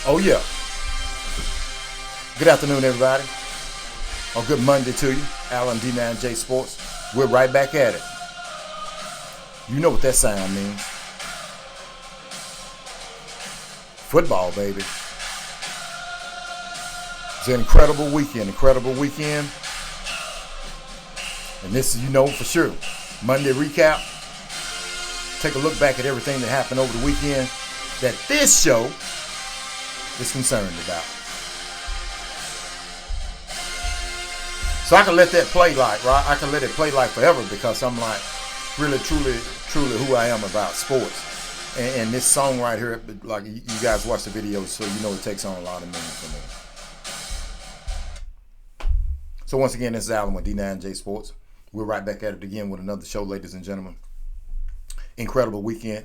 Oh, yeah. Good afternoon, everybody. Or good Monday to you. Alan D9Jsports. We're right back at it. You know what that sound means. Football, baby. It's an incredible weekend. And this is, you know for sure, Monday recap. Take a look back at everything that happened over the weekend that this show is concerned about. So I can let that play like, right? I can let it play like forever because I'm like really, truly who I am about sports. And this song right here, like you guys watch the videos, so you know it takes on a lot of meaning for me. So once again, this is Alan with D9Jsports. We're right back at it again with another show, ladies and gentlemen. Incredible weekend.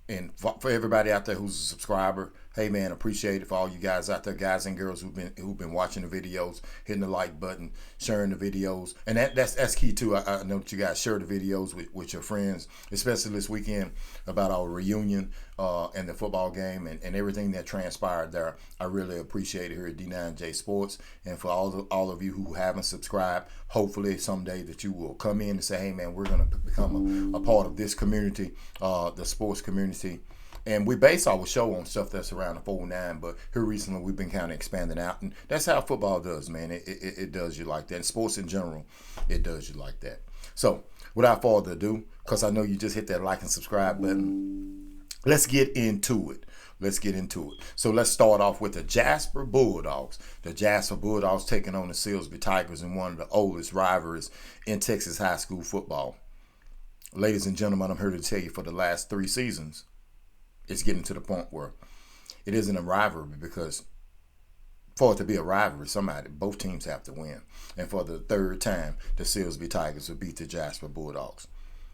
And for everybody out there who's a subscriber, hey man, appreciate it for all you guys out there, guys and girls who've been watching the videos, hitting the like button, sharing the videos, and that's key too. I know that you guys share the videos with your friends, especially this weekend about our reunion and the football game and everything that transpired there. I really appreciate it here at D9J Sports, and for all of you who haven't subscribed, hopefully someday that you will come in and say, hey man, we're gonna become a part of this community, the sports community. And we base our show on stuff that's around the 4-9, but here recently we've been kind of expanding out, and that's how football does, man. It does you like that. And sports in general, it does you like that. So without further ado, because I know you just hit that like and subscribe button, let's get into it. So let's start off with the Jasper Bulldogs. The Jasper Bulldogs taking on the Silsbee Tigers in one of the oldest rivalries in Texas high school football. Ladies and gentlemen, I'm here to tell you for the last 3 seasons, it's getting to the point where it isn't a rivalry, because for it to be a rivalry, both teams have to win. And for the 3rd time, the Silsbee Tigers will beat the Jasper Bulldogs.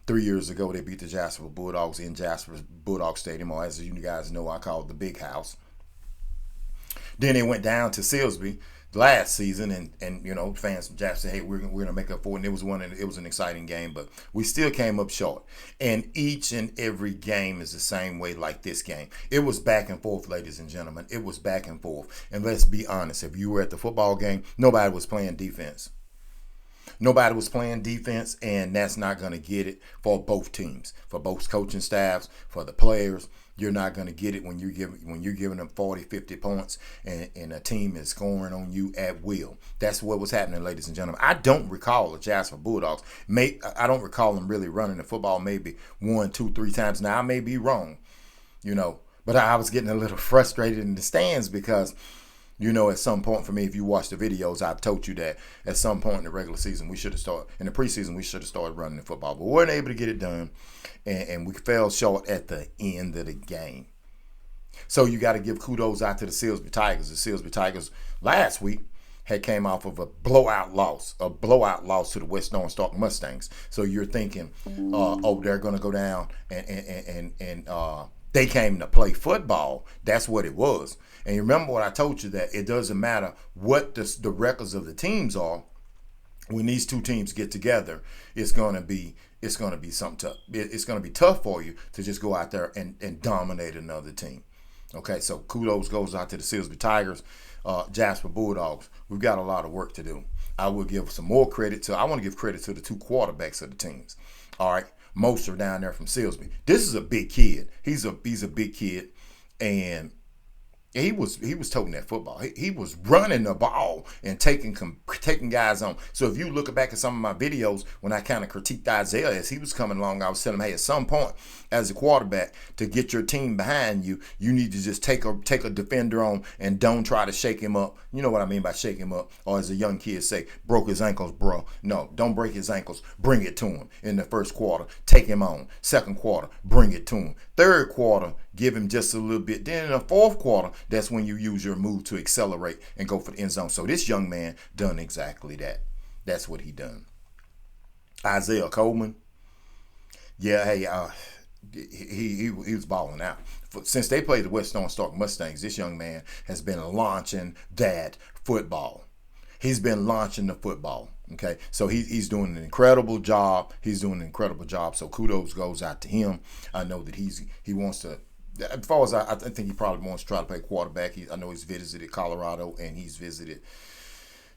3 years ago, they beat the Jasper Bulldogs in Jasper Bulldog Stadium, or as you guys know, I call it the Big House. Then they went down to Silsbee last season, and you know, fans from Jasper said, hey, we're gonna make up for it. And it was an exciting game, but we still came up short. And each and every game is the same way like this game. It was back and forth, ladies and gentlemen. It was back and forth. And let's be honest, if you were at the football game, nobody was playing defense. And that's not going to get it for both teams, for both coaching staffs, for the players. You're not going to get it when you're giving them 40, 50 points and a team is scoring on you at will. That's what was happening, ladies and gentlemen. I don't recall the Jasper Bulldogs. I don't recall them really running the football maybe 1, 2, 3 times. Now, I may be wrong, but I was getting a little frustrated in the stands because, at some point for me, if you watch the videos, I've told you that at some point in the regular season, in the preseason, we should have started running the football. But we weren't able to get it done, and we fell short at the end of the game. So you got to give kudos out to the Silsbee Tigers. The Silsbee Tigers last week had came off of a blowout loss to the West Orange Stark Mustangs. So you're thinking, they're going to go down and they came to play football. That's what it was. And you remember what I told you, that it doesn't matter what the records of the teams are. When these two teams get together, it's going to be something tough. It's going to be tough for you to just go out there and dominate another team. Okay, so kudos goes out to the Silsbee Tigers, Jasper Bulldogs. We've got a lot of work to do. I will give some more credit I want to give credit to the 2 quarterbacks of the teams. All right, Moser down there from Silsbee. This is a big kid. He's a big kid, and he was toting that football. He was running the ball and taking guys on. So if you look back at some of my videos when I kind of critiqued Isaiah as he was coming along, I was telling him, hey, at some point as a quarterback, to get your team behind you, you need to just take a defender on and don't try to shake him up. You know what I mean by shake him up, or as a young kid say, broke his ankles, bro. No, don't break his ankles. Bring it to him in the first quarter. Take him on. Second quarter, bring it to him. Third quarter, give him just a little bit. Then in the fourth quarter, that's when you use your move to accelerate and go for the end zone. So this young man done exactly that. That's what he done. Isaiah Coleman, yeah, hey, he was balling out. Since they played the West Orange Stark Mustangs, this young man has been launching that football. He's been launching the football. Okay, so he's doing an incredible job. So kudos goes out to him. I know that he wants to As far as I think he probably wants to try to play quarterback. I know he's visited Colorado and he's visited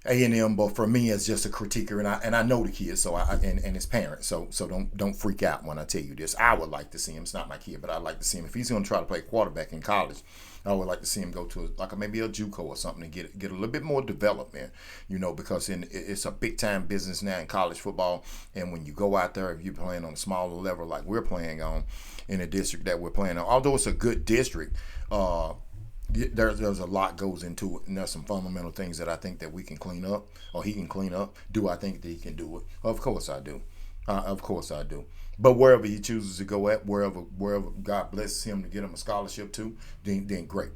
A&M, but for me, it's just a critiquer, and I know the kid, so and his parents, so don't freak out when I tell you this. I would like to see him. It's not my kid, but I'd like to see him if he's going to try to play quarterback in college. I would like to see him go to maybe a JUCO or something and get a little bit more development, because it's a big time business now in college football, and when you go out there, if you're playing on a smaller level like we're playing on in the district that we're playing on, although it's a good district. There's a lot goes into it, and there's some fundamental things that I think that we can clean up, or he can clean up. Do I think that he can do it? Of course I do. Of course I do. But wherever he chooses to go at, wherever God blesses him to get him a scholarship to, then great.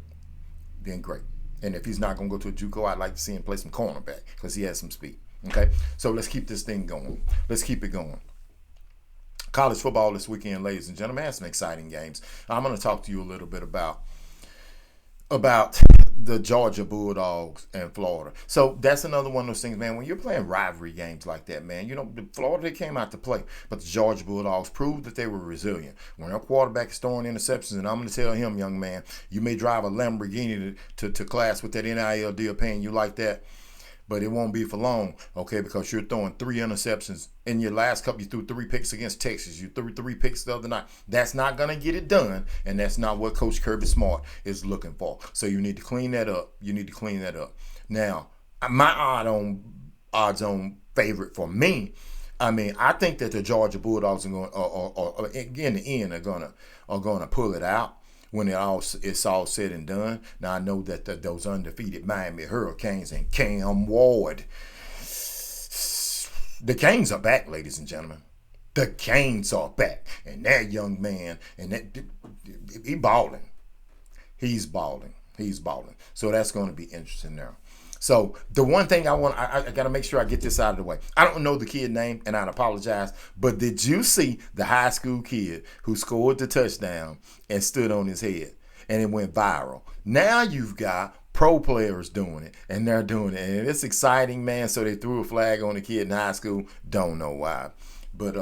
Then great. And if he's not going to go to a JUCO, I'd like to see him play some cornerback because he has some speed. Okay? So let's keep this thing going. Let's keep it going. College football this weekend, ladies and gentlemen, has some exciting games. I'm going to talk to you a little bit about the Georgia Bulldogs and Florida. So that's another one of those things, man. When you're playing rivalry games like that, man, the Florida, they came out to play, but the Georgia Bulldogs proved that they were resilient. When their quarterback is throwing interceptions, and I'm going to tell him, young man, you may drive a Lamborghini to class with that NIL deal paying you like that, but it won't be for long, okay, because you're throwing 3 interceptions. In your last couple, you threw 3 picks against Texas. You threw 3 picks the other night. That's not going to get it done, and that's not what Coach Kirby Smart is looking for. So you need to clean that up. Now, my odds-on favorite for me, I think that the Georgia Bulldogs are going, in the end, are gonna pull it out when it's all said and done. Now, I know that those undefeated Miami Hurricanes and Cam Ward, the Canes are back, ladies and gentlemen. The Canes are back. And that young man, he's balling. He's balling. So that's going to be interesting now. So the one thing I got to make sure I get this out of the way. I don't know the kid name, and I apologize, but did you see the high school kid who scored the touchdown and stood on his head, and it went viral? Now you've got pro players doing it, and they're doing it, and it's exciting, man. So they threw a flag on the kid in high school. Don't know why, but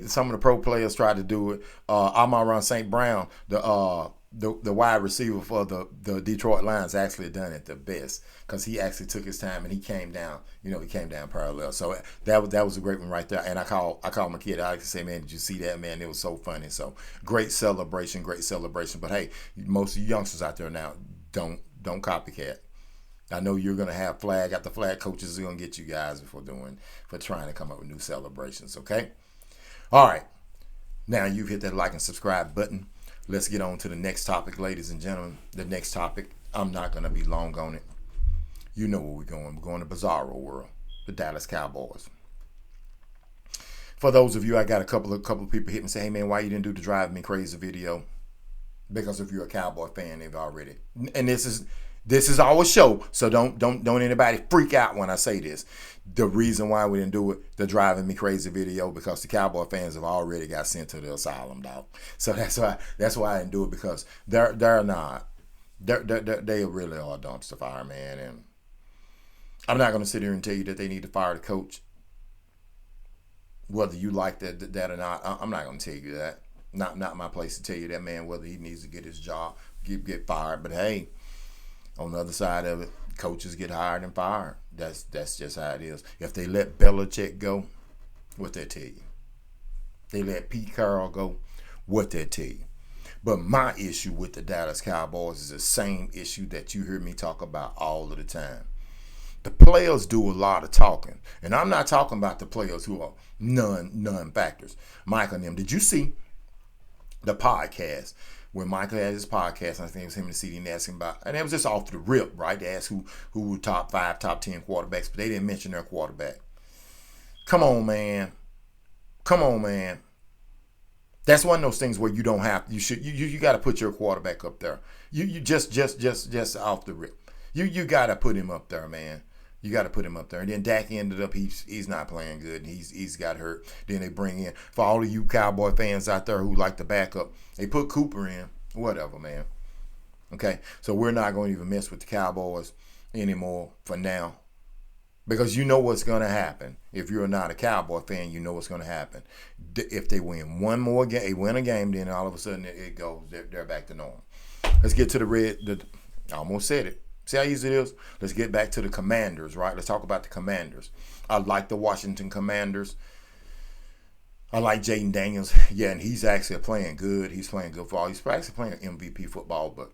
some of the pro players tried to do it. Amon-Ra St. Brown, the wide receiver for the Detroit Lions, actually done it the best because he actually took his time and he came down. He came down parallel. So that was a great one right there. And I called my kid Alex and say, man, did you see that, man? It was so funny. So great celebration. But hey, most of you youngsters out there now, don't copycat. I know you're gonna have flag after flag. Coaches are gonna get you guys for trying to come up with new celebrations. Okay. All right. Now you've hit that like and subscribe button. Let's get on to the next topic, ladies and gentlemen. The next topic, I'm not going to be long on it. You know where we're going. We're going to Bizarro World, the Dallas Cowboys. For those of you, I got a couple of people hit me and say, hey, man, why you didn't do the Drive Me Crazy video? Because if you're a Cowboy fan, they've already. And this is our show, so don't anybody freak out when I say this. The reason why we didn't do it, the Driving Me Crazy video, because the Cowboy fans have already got sent to the asylum, dog. So that's why I didn't do it, because they really are a dumpster fire, man. And I'm not going to sit here and tell you that they need to fire the coach, whether you like that or not. I'm not going to tell you that. Not my place to tell you that, man, whether he needs to get his job, get fired. But hey, on the other side of it, coaches get hired and fired. That's just how it is. If they let Belichick go, what they tell you? They let Pete Carroll go, what they tell you? But my issue with the Dallas Cowboys is the same issue that you hear me talk about all of the time. The players do a lot of talking, and I'm not talking about the players who are non-factors. Mike and them. Did you see the podcast? When Michael had his podcast, I think it was him and CD asking about, and it was just off the rip, right? They asked who were top 5, top 10 quarterbacks, but they didn't mention their quarterback. Come on, man. That's one of those things where you don't have, you got to put your quarterback up there. You just off the rip. You got to put him up there, man. You got to put him up there. And then Dak ended up, he's not playing good. He's got hurt. Then they bring in, for all of you Cowboy fans out there who like the backup, they put Cooper in. Whatever, man. Okay? So we're not going to even mess with the Cowboys anymore for now, Because you know what's going to happen. If you're not a Cowboy fan, you know what's going to happen. If they win one more game, they win a game, then all of a sudden it goes, they're back to normal. Let's get to I almost said it. See how easy it is? Let's get back to the Commanders, right? Let's talk about the Commanders. I like the Washington Commanders. I like Jaden Daniels. Yeah, and he's actually playing good. He's playing good football. He's actually playing MVP football, but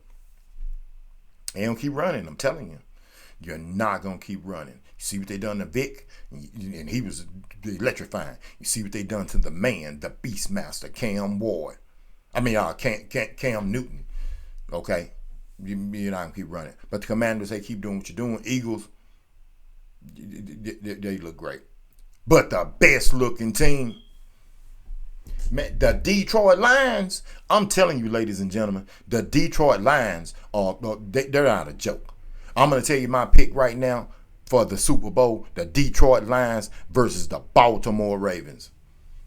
they don't keep running. I'm telling you. You're not going to keep running. You see what they done to Vic? And he was electrifying. You see what they done to the man, the Beastmaster, Cam Ward. Cam Newton. Okay? You're not going to keep running. But the Commanders, they keep doing what you're doing. Eagles, they look great. But the best looking team, the Detroit Lions, I'm telling you, ladies and gentlemen, the Detroit Lions, they're not a joke. I'm going to tell you my pick right now for the Super Bowl, the Detroit Lions versus the Baltimore Ravens.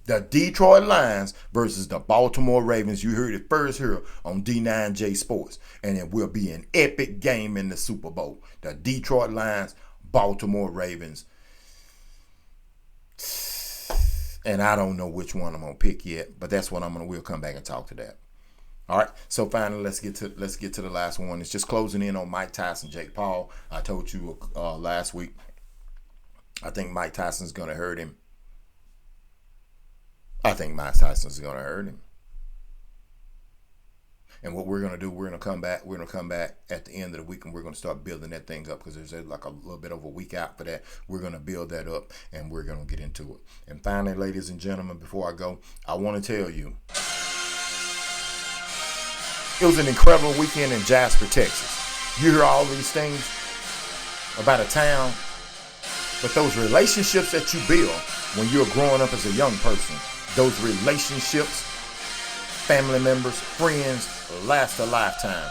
The Detroit Lions versus the Baltimore Ravens. You heard it first here on D9Jsports. And it will be an epic game in the Super Bowl. The Detroit Lions, Baltimore Ravens. And I don't know which one I'm going to pick yet, but that's what we'll come back and talk to that. All right, so finally, let's get to the last one. It's just closing in on Mike Tyson, Jake Paul. I told you last week, I think Mike Tyson's going to hurt him. And what we're going to do, we're going to come back at the end of the week, and we're going to start building that thing up, because there's like a little bit over a week out for that. We're going to build that up, and we're going to get into it. And finally, ladies and gentlemen, before I go, I want to tell you, it was an incredible weekend in Jasper, Texas. You hear all these things about a town, but those relationships that you build when you're growing up as a young person, those relationships, family members, friends, last a lifetime.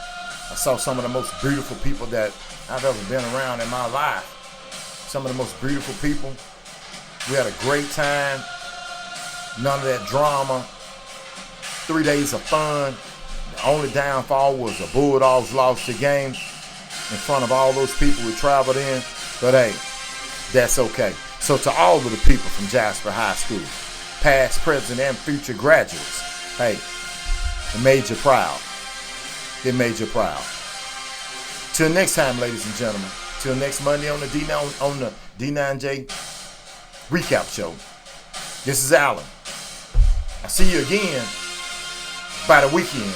I saw some of the most beautiful people that I've ever been around in my life. Some of the most beautiful people. We had a great time. None of that drama. 3 days of fun. The only downfall was the Bulldogs lost the game in front of all those people we traveled in. But hey, that's okay. So to all of the people from Jasper High School, past, present, and future graduates, hey, it made you proud. It made you proud. Till next time, ladies and gentlemen. Till next Monday on the D9J Recap Show. This is Alan. I'll see you again by the weekend.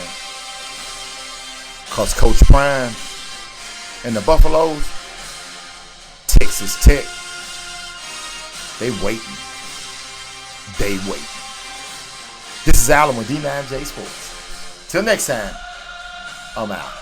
Because Coach Prime and the Buffaloes, Texas Tech, they waiting. This is Alan with D9J Sports. Till next time, I'm out.